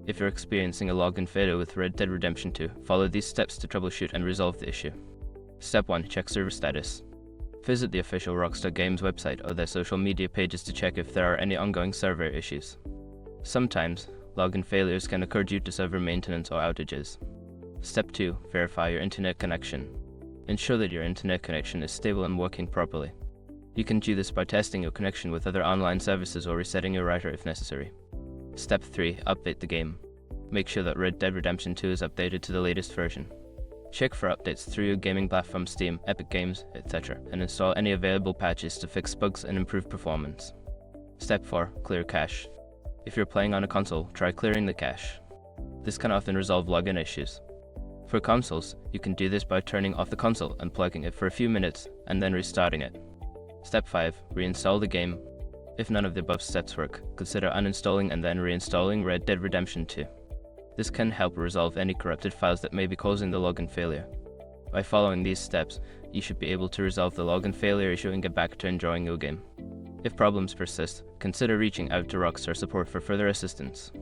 If you're experiencing a login failure with Red Dead Redemption 2, follow these steps to troubleshoot and resolve the issue. Step 1. Check server status. Visit the official Rockstar Games website or their social media pages to check if there are any ongoing server issues. Sometimes, login failures can occur due to server maintenance or outages. Step 2. Verify your internet connection. Ensure that your internet connection is stable and working properly. You can do this by testing your connection with other online services or resetting your router if necessary. Step 3. Update the game. Make sure that Red Dead Redemption 2 is updated to the latest version. Check for updates through your gaming platform Steam, Epic Games, etc., and install any available patches to fix bugs and improve performance. Step 4. Clear cache. If you're playing on a console, try clearing the cache. This can often resolve login issues. For consoles, you can do this by turning off the console and plugging it for a few minutes and then restarting it. Step 5. Reinstall the game. If none of the above steps work, consider uninstalling and then reinstalling Red Dead Redemption 2. This can help resolve any corrupted files that may be causing the login failure. By following these steps, you should be able to resolve the login failure issue and get back to enjoying your game. If problems persist, consider reaching out to Rockstar support for further assistance.